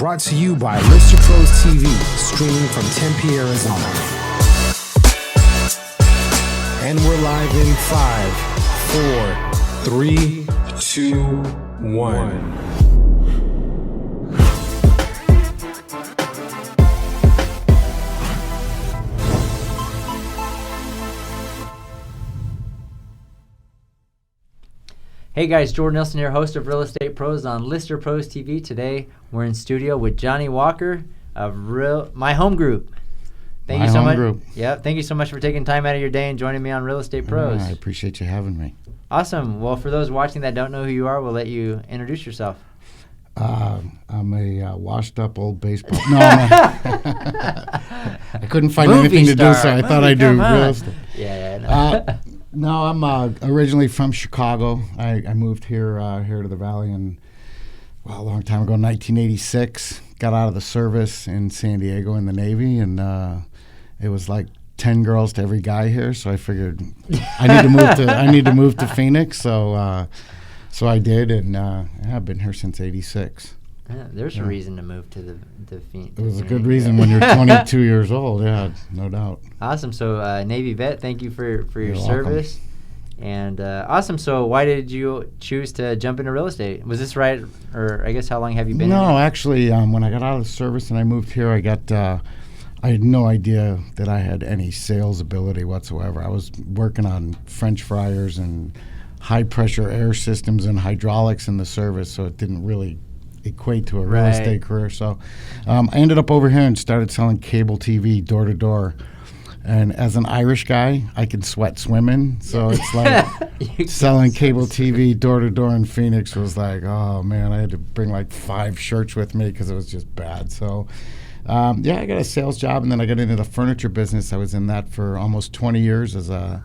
Brought to you by Lister Pros TV, streaming from Tempe, Arizona. And we're live in 5, 4, 3, 2, 1. Hey guys, Jordan Nielsen here, host of Real Estate Pros on Lister Pros TV. Today, we're in studio with Johnny Walker of My Home Group. Thank you so much. Yeah, thank you so much for taking time out of your day and joining me on Real Estate Pros. I appreciate you having me. Awesome. Well, for those watching that don't know who you are, we'll let you introduce yourself. I'm a washed-up old baseball. No, I couldn't find anything to do, so I thought I'd do real estate. No, I'm originally from Chicago. I moved here to the Valley a long time ago, 1986. Got out of the service in San Diego in the Navy, and it was like 10 girls to every guy here. So I figured I need to move to Phoenix. So I did, and I've been here since '86. Yeah, there's a reason to move to the Phoenix. It was a good reason when you're 22 years old. Yeah, no doubt. Awesome. So Navy vet, thank you for your You're service. Welcome. And awesome. So why did you choose to jump into real estate? Was this right, or I guess how long have you been? No, actually, when I got out of the service and I moved here, I had no idea that I had any sales ability whatsoever. I was working on French fryers and high pressure air systems and hydraulics in the service, so it didn't really equate to a real estate career. So I ended up over here and started selling cable TV door to door. And as an Irish guy, I can sweat swimming. So it's like selling cable TV door to door in Phoenix was like, oh man, I had to bring like 5 shirts with me because it was just bad. So I got a sales job, and then I got into the furniture business. I was in that for almost 20 years as a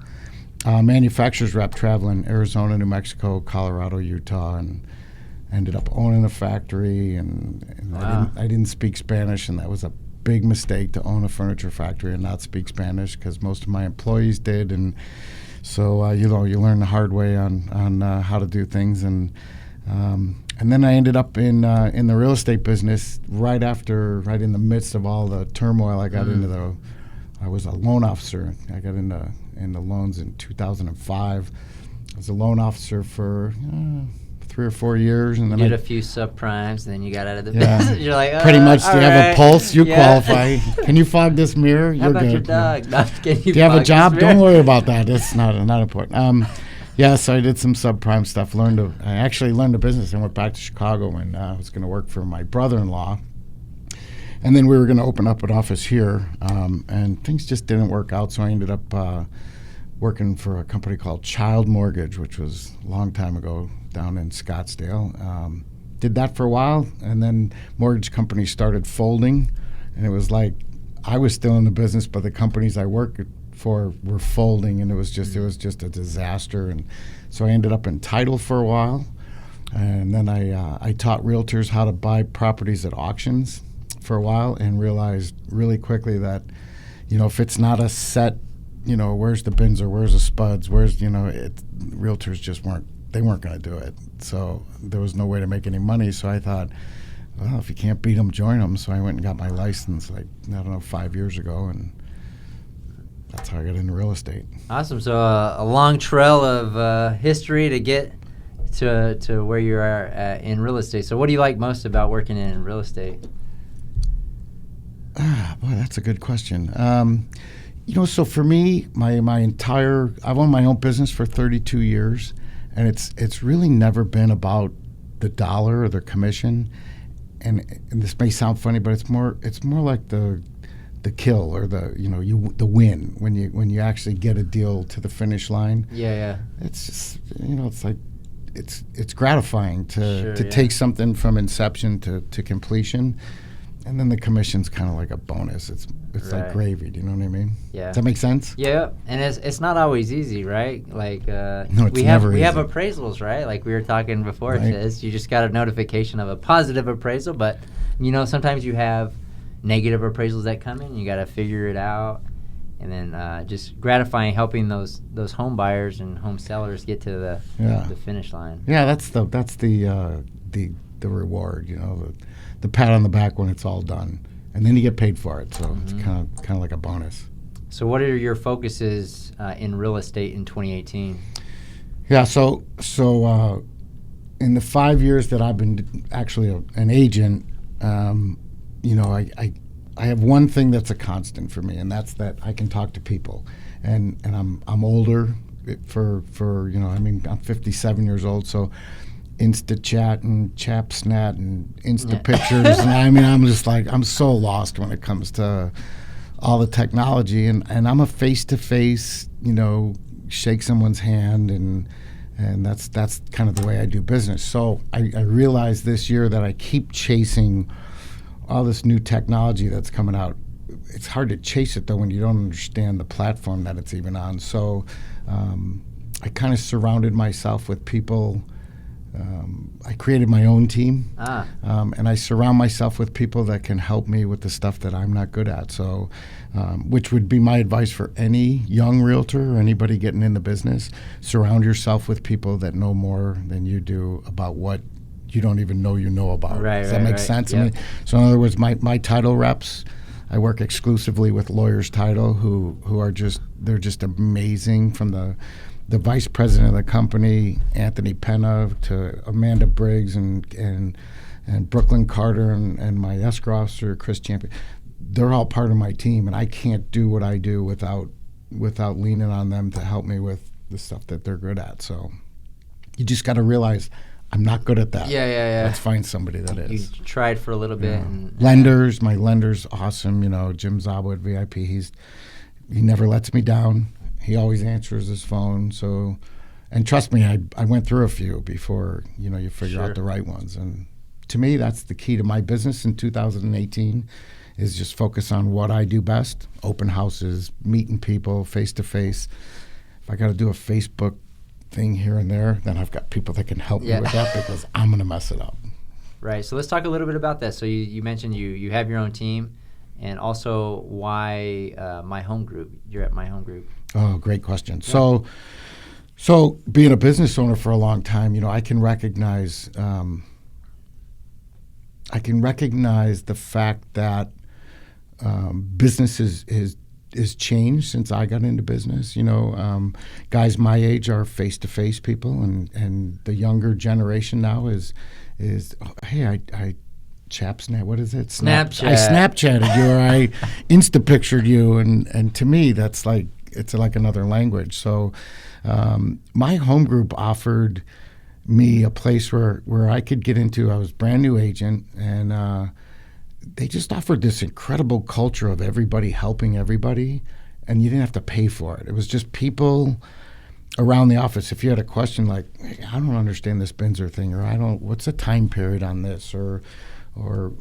manufacturer's rep, traveling Arizona, New Mexico, Colorado, Utah, and ended up owning a factory, and wow. I didn't speak Spanish, and that was a big mistake to own a furniture factory and not speak Spanish because most of my employees did, and so you learn the hard way on how to do things, and then I ended up in the real estate business right in the midst of all the turmoil. I got into I was a loan officer. I got into loans in 2005. I was a loan officer for 3 or 4 years, and then you did a few subprimes, and then you got out of the business. You're like, pretty much. Do you have a pulse? You qualify. Yeah. Can you fog this mirror? How about your dog? No, do you have a job? Don't worry about that. It's not important. So I did some subprime stuff. I actually learned the business and went back to Chicago, and I was going to work for my brother-in-law. And then we were going to open up an office here, and things just didn't work out, so I ended up working for a company called Child Mortgage, which was a long time ago down in Scottsdale. Did that for a while, and then mortgage companies started folding, and it was like I was still in the business, but the companies I worked for were folding, and it was just a disaster. And so I ended up in title for a while, and then I taught realtors how to buy properties at auctions for a while, and realized really quickly that if it's not a set, where's the bins or where's the spuds, realtors just weren't going to do it. So there was no way to make any money. So I thought, well, if you can't beat them, join them. So I went and got my license 5 years ago, and that's how I got into real estate. Awesome. So a long trail of history to get to where you are in real estate. So what do you like most about working in real estate? Boy, that's a good question. So for me, I've owned my own business for 32 years, and it's really never been about the dollar or the commission. And this may sound funny, but it's more like the kill or the win when you actually get a deal to the finish line. Yeah. It's just it's like it's gratifying to take something from inception to completion. And then the commission's kind of like a bonus. It's like gravy. Do you know what I mean? Yeah. Does that make sense? Yeah, and it's not always easy, right? Like no, it's never easy. We have appraisals, right? Like we were talking before. Right. You just got a notification of a positive appraisal, but sometimes you have negative appraisals that come in. You got to figure it out, and then just gratifying helping those home buyers and home sellers get to the finish line. Yeah, that's the the reward, the pat on the back when it's all done, and then you get paid for it. So it's kind of like a bonus. So what are your focuses in real estate in 2018? Yeah, so in the 5 years that I've been actually an agent, I have one thing that's a constant for me, and that's that I can talk to people, and I'm older I'm 57 years old, so Insta chat and Chapsnat and Insta pictures, and I'm just like, I'm so lost when it comes to all the technology, and I'm a face-to-face, shake someone's hand, and that's kind of the way I do business. So I realized this year that I keep chasing all this new technology that's coming out. It's hard to chase it, though, when you don't understand the platform that it's even on. So I kind of surrounded myself with people. I created my own team, and I surround myself with people that can help me with the stuff that I'm not good at. So, which would be my advice for any young realtor or anybody getting in the business: surround yourself with people that know more than you do about what you don't even know about. Does that make sense? Yep. I mean, so in other words, my title reps, I work exclusively with Lawyers Title, who are just amazing, from the vice president of the company, Anthony Penna, to Amanda Briggs and Brooklyn Carter and my escrow officer, Chris Champion. They're all part of my team, and I can't do what I do without leaning on them to help me with the stuff that they're good at. So you just got to realize I'm not good at that. Yeah. Let's find somebody that is. You tried for a little bit. Lenders, my lender's awesome. Jim Zabo at VIP, he never lets me down. He always answers his phone. So, and trust me, I went through a few before, you figure out the right ones. And to me, that's the key to my business in 2018, is just focus on what I do best: open houses, meeting people face to face. If I got to do a Facebook thing here and there, then I've got people that can help me with that, because I'm going to mess it up. Right. So let's talk a little bit about that. So you mentioned you have your own team, and also why My Home Group. You're at My Home Group. Oh, great question. Yeah. So being a business owner for a long time, I can recognize the fact that business is changed since I got into business. Guys my age are face-to-face people, and the younger generation now is hey, I Chapsnat, what is it? Snapchat. I Snapchatted you, or I Insta pictured you, and to me that's like, it's like another language. So My Home Group offered me a place where I could get into. I was a brand new agent, and they just offered this incredible culture of everybody helping everybody, and you didn't have to pay for it. It was just people around the office. If you had a question like, I don't understand this Benzer thing, or what's the time period on this, or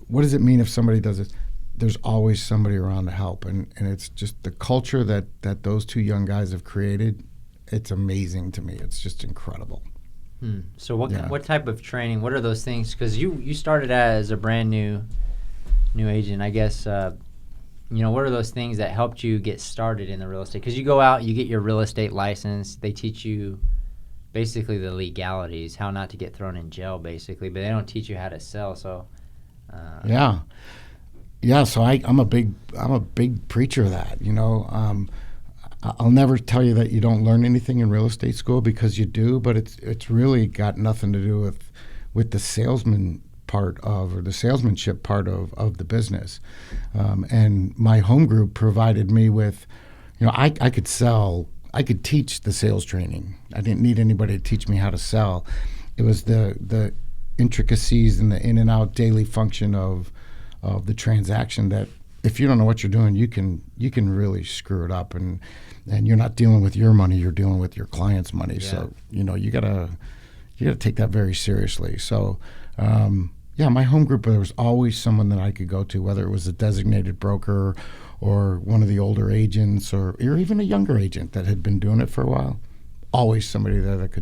what does it mean if somebody does it? There's always somebody around to help, and it's just the culture that those two young guys have created. It's amazing to me. It's just incredible. So what type of training? What are those things? Because you started as a brand new agent, I guess. What are those things that helped you get started in the real estate? Because you go out, you get your real estate license. They teach you basically the legalities, how not to get thrown in jail, basically, but they don't teach you how to sell. So so I'm a big preacher of that. I'll never tell you that you don't learn anything in real estate school, because you do, but it's really got nothing to do with the salesman part of, or the salesmanship part of the business. And My Home Group provided me with, I could sell, I could teach the sales training. I didn't need anybody to teach me how to sell. It was the intricacies and the in and out daily function of the transaction that, if you don't know what you're doing, you can really screw it up, and you're not dealing with your money, you're dealing with your client's money. Yeah. So you gotta take that very seriously. So My Home Group, there was always someone that I could go to, whether it was a designated broker or one of the older agents, or even a younger agent that had been doing it for a while. Always somebody that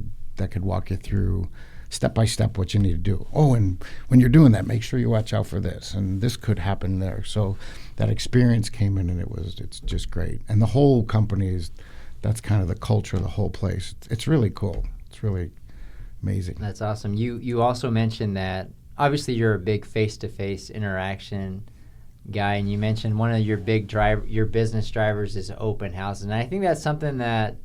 could walk you through step by step what you need to do. Oh, and when you're doing that, make sure you watch out for this, and this could happen there. So that experience came in, and it's just great. And the whole company that's kind of the culture of the whole place. It's really cool. It's really amazing. That's awesome. You also mentioned that obviously you're a big face-to-face interaction guy, and you mentioned one of your your business drivers is open houses, and I think that's something that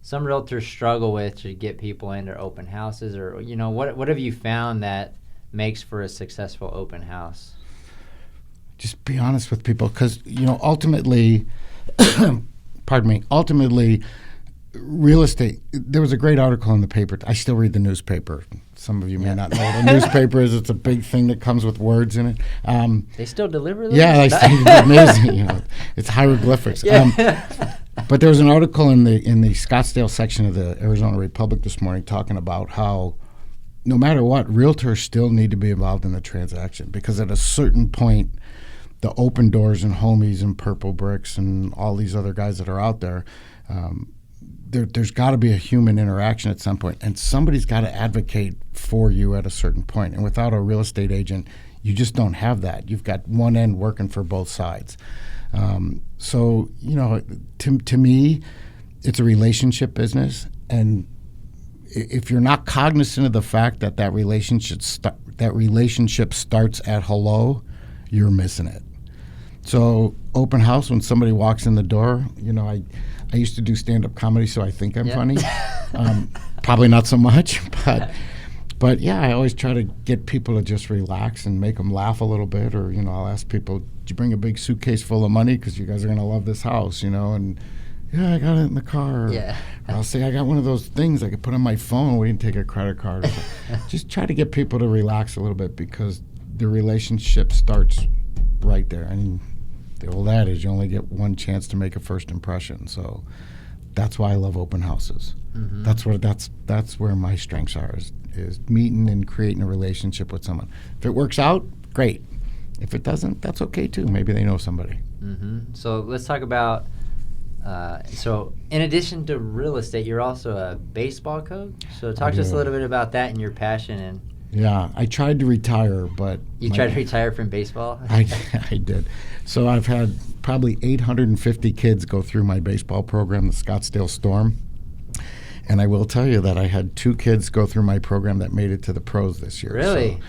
some realtors struggle with to get people into open houses, or what have you found that makes for a successful open house? Just be honest with people, because ultimately, ultimately, real estate. There was a great article in the paper. I still read the newspaper. Some of you may not know what a newspaper is. It's a big thing that comes with words in it. They still deliver those? Yeah, it's amazing. It's hieroglyphics. Yeah. But there was an article in the Scottsdale section of the Arizona Republic this morning talking about how no matter what, realtors still need to be involved in the transaction, because at a certain point, the Open Doors and Homies and Purple Bricks and all these other guys that are out there, there's got to be a human interaction at some point, and somebody's got to advocate for you at a certain point. And without a real estate agent, you just don't have that. You've got one end working for both sides. So to me, it's a relationship business, and if you're not cognizant of the fact that relationship starts at hello, you're missing it. So open house, when somebody walks in the door, I used to do stand-up comedy, so I think I'm funny. Probably not so much, but yeah, I always try to get people to just relax and make them laugh a little bit. Or I'll ask people, "Did you bring a big suitcase full of money? Because you guys are gonna love this house," and yeah, I got it in the car. Yeah. Or I'll say, I got one of those things I could put on my phone. We didn't take a credit card. Just try to get people to relax a little bit, because the relationship starts right there. And the old adage, you only get one chance to make a first impression. So that's why I love open houses. Mm-hmm. That's where my strengths are, is meeting and creating a relationship with someone. If it works out, great. If it doesn't, that's okay too. Maybe they know somebody. Mm-hmm. So let's talk about, so in addition to real estate, you're also a baseball coach. So talk to us a little bit about that and your passion. And yeah, I tried to retire, but... You tried to retire from baseball? I did. So I've had probably 850 kids go through my baseball program, the Scottsdale Storm. And I will tell you that I had 2 kids go through my program that made it to the pros this year. Really?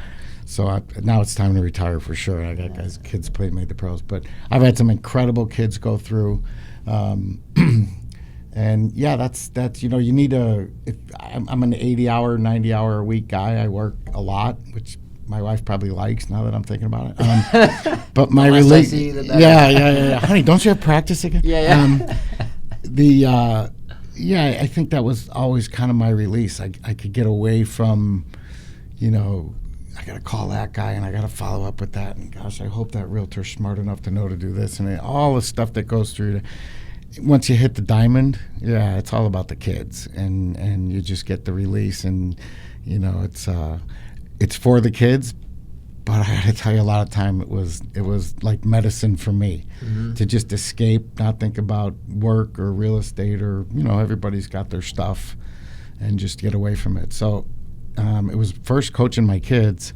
So now it's time to retire for sure. I got kids made the pros. But I've had some incredible kids go through. And yeah, that's you need I'm an 80-hour, 90-hour a week guy. I work a lot, which my wife probably likes now that I'm thinking about it. But my yeah. Honey, don't you have practice again? Yeah. I think that was always kind of my release. I could get away from, I got to call that guy and I got to follow up with that. And gosh, I hope that realtor's smart enough to know to do this. And all the stuff that goes through. Once you hit the diamond, it's all about the kids. And you just get the release. And, it's for the kids. But I got to tell you, a lot of time it was like medicine for me, to just escape, not think about work or real estate or, everybody's got their stuff, and just get away from it. So it was first coaching my kids,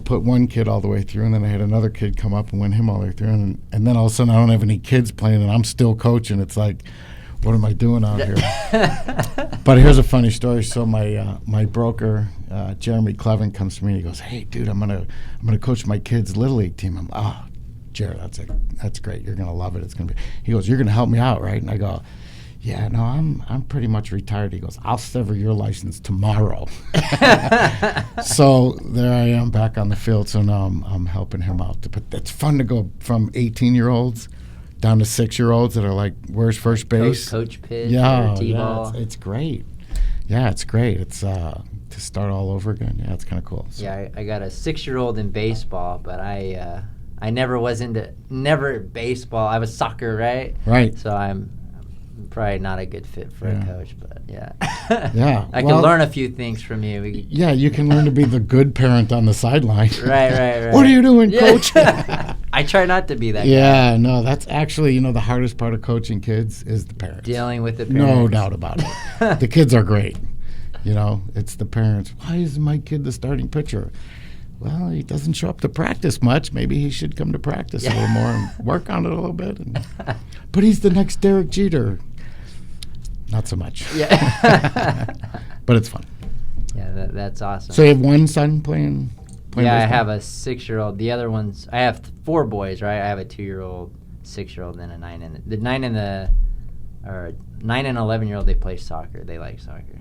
put one kid all the way through, and then I had another kid come up and win him all the way through. And then all of a sudden I don't have any kids playing and I'm still coaching. It's like, what am I doing out here? But here's a funny story. So my broker, Jeremy Clevin, comes to me and he goes, "Hey, dude, I'm gonna coach my kids' little league team." I'm, "Oh, Jared, that's great. You're gonna love it. It's gonna be." He goes, "You're gonna help me out, right?" And I go, "Yeah, no, I'm pretty much retired." He goes, "I'll sever your license tomorrow." So there I am back on the field. So now I'm helping him out. But it's fun to go from 18-year-olds down to 6-year-olds that are like, "Where's first base?" Coach pitch, or T-ball. It's great. Yeah, it's great. It's to start all over again. Yeah, it's kind of cool. So. Yeah, I got a 6-year-old in baseball, but I never was never baseball. I was soccer, right? Right. So I'm probably not a good fit for a coach, but yeah. Yeah. I can learn a few things from you. Yeah, you can learn to be the good parent on the sideline. Right. What are you doing, coach? I try not to be that guy. Yeah, no, that's actually, the hardest part of coaching kids is the parents. Dealing with the parents. No doubt about it. The kids are great. It's the parents. Why isn't my kid the starting pitcher? Well, he doesn't show up to practice much. Maybe he should come to practice a little more and work on it a little bit. But he's the next Derek Jeter. Not so much. Yeah. But it's fun. Yeah, that's awesome. So you have one son playing Yeah, I baseball? have a 6-year-old. The other ones, I have 4 boys, right? I have a 2-year-old, 6-year-old, and a 9 and the 9 and the or 9 and 11-year-old. They play soccer. They like soccer.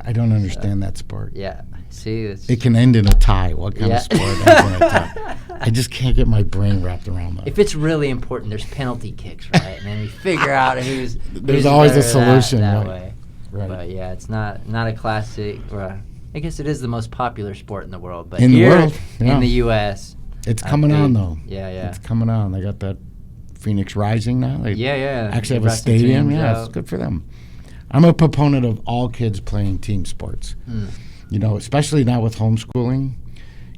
I don't understand that sport. Yeah. See, It can end in a tie. What kind Yeah. of sport ends in a tie? I just can't get my brain wrapped around that. if it's really important, there's penalty kicks, right? And then we figure out who's There's always a better solution, that right. way. Right. But yeah, it's not a classic. Or I guess it is the most popular sport in the world. But In the here world, yeah. in the U.S., It's coming on, though. Yeah, yeah. It's coming on. They got that Phoenix Rising now. They Yeah. actually have The a stadium. teams Yeah, out. it's good for them. I'm a proponent of all kids playing team sports. You know, especially now with homeschooling.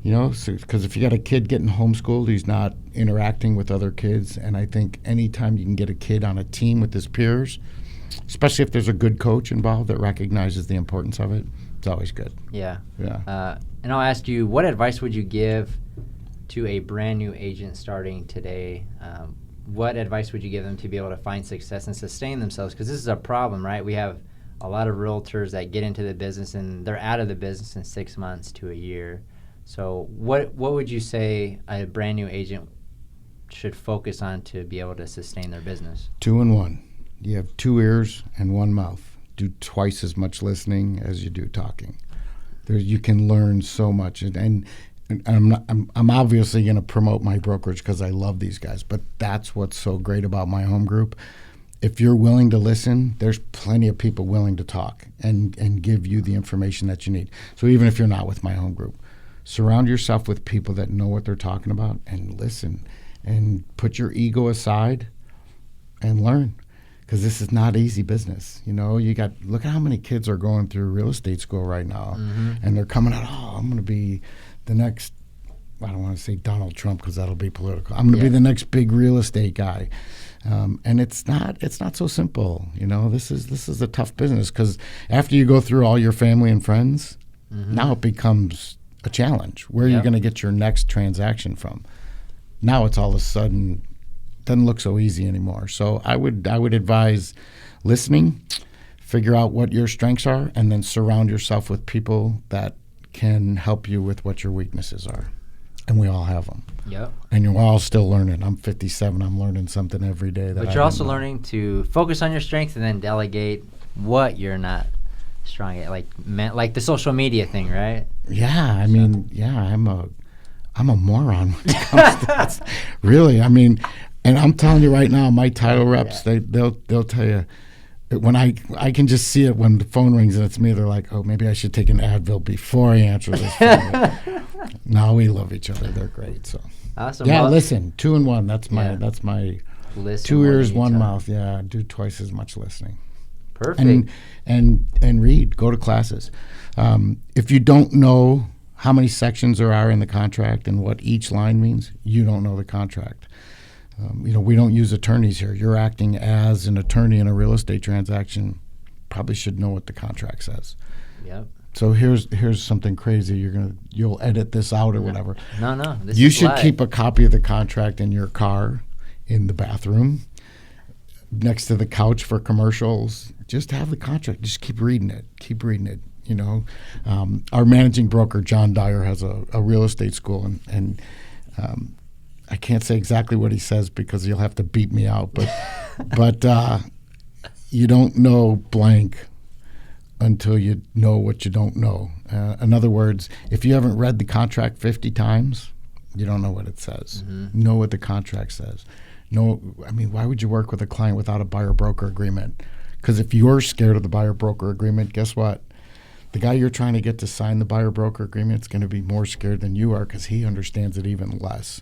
You know, because if you got a kid getting homeschooled, he's not interacting with other kids. And I think anytime you can get a kid on a team with his peers, especially if there's a good coach involved that recognizes the importance of it, it's always good. Yeah. Yeah. And I'll ask you, what advice would you give to a brand new agent starting today? What advice would you give them to be able to find success and sustain themselves? Because this is a problem, right? We have a lot of realtors that get into the business and they're out of the business in 6 months to a year. So what would you say a brand new agent should focus on to be able to sustain their business? 2 in 1. You have 2 ears and 1 mouth. Do twice as much listening as you do talking. You can learn so much, and I'm obviously going to promote my brokerage because I love these guys. But that's what's so great about my home group. If you're willing to listen, there's plenty of people willing to talk and give you the information that you need. So even if you're not with my home group, surround yourself with people that know what they're talking about and listen, and put your ego aside and learn. Because this is not easy business. You know, look at how many kids are going through real estate school right now. And they're coming out, I'm going to be the next, I don't want to say Donald Trump because that'll be political. I'm going to be the next big real estate guy. And it's not so simple. You know, this is a tough business because after you go through all your family and friends, now it becomes a challenge. Where are you going to get your next transaction from? Now it's all of a sudden doesn't look so easy anymore. So I would advise listening, figure out what your strengths are, and then surround yourself with people that can help you with what your weaknesses are. And we all have them. Yep. And you're all still learning. I'm 57. I'm learning something every day. But you're also learning to focus on your strengths and then delegate what you're not strong at, like the social media thing, right? Yeah, I mean, I'm a moron when it comes to that. Really, I mean. And I'm telling you right now, my title reps, they'll tell you, when I can just see it when the phone rings and it's me, they're like, oh, maybe I should take an Advil before I answer this phone. No, we love each other. They're great. So awesome. Yeah, well, listen, 2 in 1. That's my listen 2 ears, 1 talk. mouth. Yeah, do twice as much listening. Perfect. And read. Go to classes. If you don't know how many sections there are in the contract and what each line means, you don't know the contract. You know, we don't use attorneys here. You're acting as an attorney in a real estate transaction. Probably should know what the contract says. Yep. So here's something crazy. You'll edit this out or whatever. No. You should keep a copy of the contract in your car, in the bathroom, next to the couch for commercials. Just have the contract. Just keep reading it. Keep reading it. You know, our managing broker John Dyer has a real estate school, and I can't say exactly what he says because he'll have to beat me out, but you don't know blank until you know what you don't know. In other words, if you haven't read the contract 50 times, you don't know what it says. Know what the contract says. Why would you work with a client without a buyer-broker agreement? Because if you're scared of the buyer-broker agreement, guess what? The guy you're trying to get to sign the buyer-broker agreement is going to be more scared than you are because he understands it even less.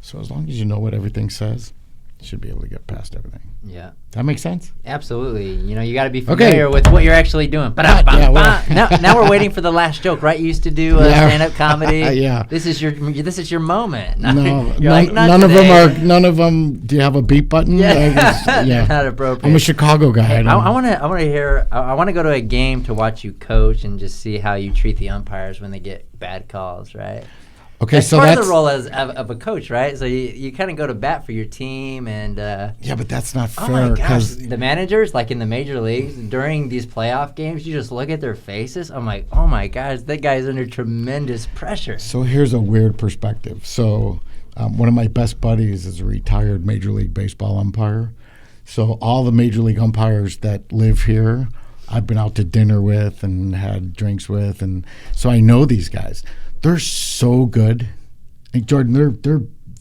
So as long as you know what everything says, you should be able to get past everything. Yeah. That makes sense? Absolutely. You know, you got to be familiar with what you're actually doing. Now we're waiting for the last joke, right? You used to do stand-up comedy. Yeah. This is your moment. No, none of them. Do you have a beep button? Yeah. Not appropriate. I'm a Chicago guy. Hey, I want to go to a game to watch you coach and just see how you treat the umpires when they get bad calls, right? Okay, that's so part that's of the role of a coach, right? So you kind of go to bat for your team, and yeah, but that's not oh fair my gosh, because the managers, like in the major leagues, during these playoff games, you just look at their faces. I'm like, oh my gosh, that guy's under tremendous pressure. so here's a weird perspective. So one of my best buddies is a retired Major League Baseball umpire. So all the Major League umpires that live here, I've been out to dinner with and had drinks with, and so I know these guys. They're so good. And Jordan,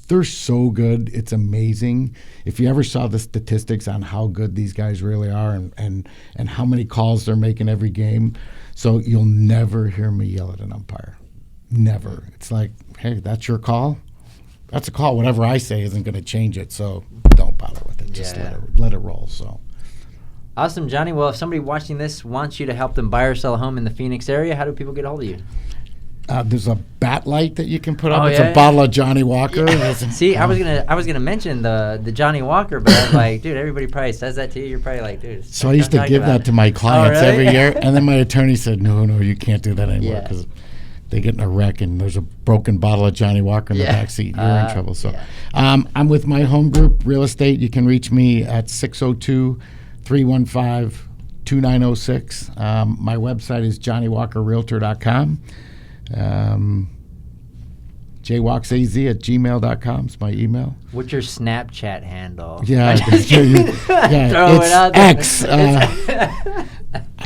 they're so good. It's amazing. If you ever saw the statistics on how good these guys really are and how many calls they're making every game, so you'll never hear me yell at an umpire. Never. It's like, hey, that's your call. That's a call. Whatever I say isn't going to change it, so don't bother with it. Just let it roll. So. Awesome, Johnny. Well, if somebody watching this wants you to help them buy or sell a home in the Phoenix area, how do people get a hold of you? There's a bat light that you can put up. Oh, it's yeah? a bottle of Johnny Walker. Yeah. See, I was gonna mention the Johnny Walker, but I was like, dude, everybody probably says that to you. You're probably like, dude. So I used to give that to my clients every year, and then my attorney said, no, you can't do that anymore because they get in a wreck and there's a broken bottle of Johnny Walker in the back seat. You're in trouble. So I'm with my home group, Real Estate. You can reach me at 602-315-2906. My website is johnnywalkerrealtor.com. jwalksaz@gmail.com is my email. What's your Snapchat handle? Yeah, Throw it out there. X. I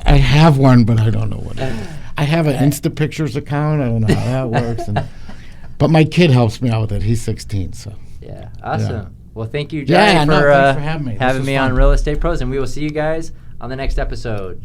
have one, but I don't know what it is. I have an Insta Pictures account. I don't know how that works. But my kid helps me out with it. He's 16, so. Yeah, awesome. Yeah. Well, thank you, Thanks Johnny, for having me. Having me on Real Estate Pros, and we will see you guys on the next episode.